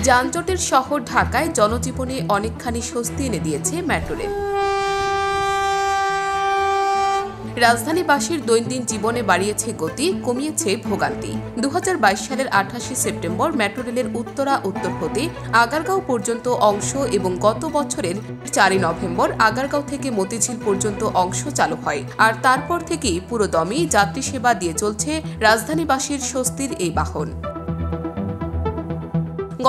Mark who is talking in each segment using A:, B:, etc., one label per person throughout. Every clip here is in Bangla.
A: যানজটের শহর ঢাকায় জনজীবনে অনেকখানি স্বস্তি এনে দিয়েছে মেট্রো রেল। রাজধানীবাসীর দৈনন্দিন জীবনে বাড়িয়েছে গতি, কমিয়েছে ভোগান্তি। 2022 সালের 28 সেপ্টেম্বর মেট্রো রেলের উত্তরা উত্তর হতে আগারগাঁও পর্যন্ত অংশ এবং গত বছরের 4 নভেম্বর আগারগাঁও থেকে মতিঝিল পর্যন্ত অংশ চালু হয়। আর তারপর থেকেই পুরোদমে যাত্রী সেবা দিয়ে চলছে রাজধানীবাসীর স্বস্তির এই বাহন।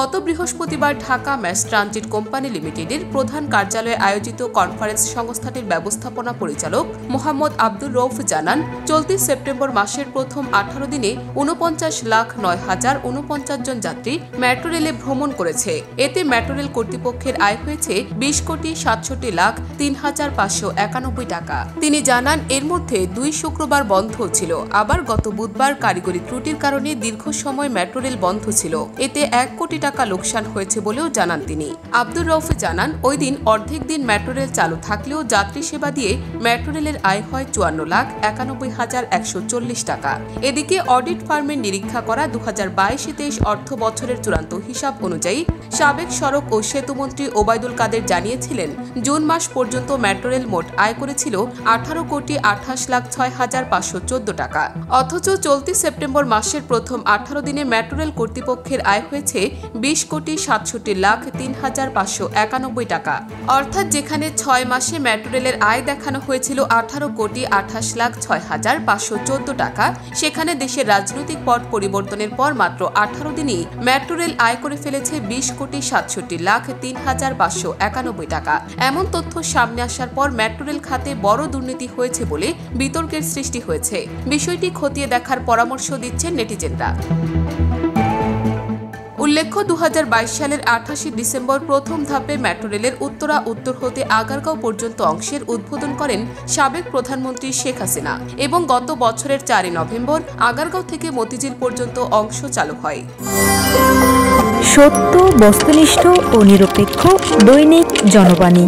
A: গত বৃহস্পতিবার ঢাকা ম্যাস ট্রানজিট কোম্পানি লিমিটেডের প্রধান কার্যালয়ে আয়োজিত কনফারেন্স সংস্থাটির ব্যবস্থাপনা পরিচালক মোহাম্মদ আব্দুর রউফ জানান, চলতি সেপ্টেম্বর মাসের প্রথম 18 দিনে 49,09,049 জন যাত্রী মেট্রো রেলে ভ্রমণ করেছে। এতে মেট্রো রেল কর্তৃপক্ষের আয় হয়েছে 20,67,03,591 টাকা। তিনি জানান, এর মধ্যে 2 শুক্রবার বন্ধ ছিল। আবার গত বুধবার কারিগরি ত্রুটির কারণে দীর্ঘ সময় মেট্রো রেল বন্ধ ছিল। এতে 1 কোটি টাকা লোকসান হয়েছে বলেও জানান তিনি। আব্দুর রউফ জানান, ওই দিন অর্ধেক দিন মেট্রো রেল চালু থাকলেও যাত্রী সেবা দিয়ে মেট্রো রেলের আয় হয় 54,91,140 টাকা। এদিকে অডিট ফার্মের নিরীক্ষা করা 2022-23 অর্থ বছরের চূড়ান্ত হিসাব অনুযায়ী সাবেক সড়ক ও সেতুমন্ত্রী ওবায়দুল কাদের জানিয়েছিলেন, জুন মাস পর্যন্ত মেট্রো রেল মোট আয় করেছিল 18,28,06,514 টাকা। অথচ চলতি সেপ্টেম্বর মাসের প্রথম 18 দিনে মেট্রো রেল কর্তৃপক্ষের আয় হয়েছে 20,67,03,591 টাকা। অর্থাৎ যেখানে 6 মাসে মেট্রো রেলের আয় দেখানো হয়েছিল 18,28,06,514 টাকা, সেখানে দেশের রাজনৈতিক পট পরিবর্তনের পর মাত্র 18 দিনেই মেট্রো রেল আয় করে ফেলেছে 20,67,03,591 টাকা। এমন তথ্য সামনে আসার পর মেট্রো রেল খাতে বড় দুর্নীতি হয়েছে বলে বিতর্কের সৃষ্টি হয়েছে। বিষয়টি খতিয়ে দেখার পরামর্শ দিচ্ছেন নেটিজেনরা। উল্লেখ্য, 2022 সালের 28 ডিসেম্বর প্রথম ধাপে মেট্রো রেলের উত্তরা উত্তর হতে আগারগাঁও পর্যন্ত অংশের উদ্বোধন করেন সাবেক প্রধানমন্ত্রী শেখ হাসিনা এবং গত বছরের 4 নভেম্বর আগারগাঁও থেকে মতিঝিল পর্যন্ত অংশ চালু হয়।
B: সত্য, বস্তুনিষ্ঠ ও নিরপেক্ষ দৈনিক জনবাণী।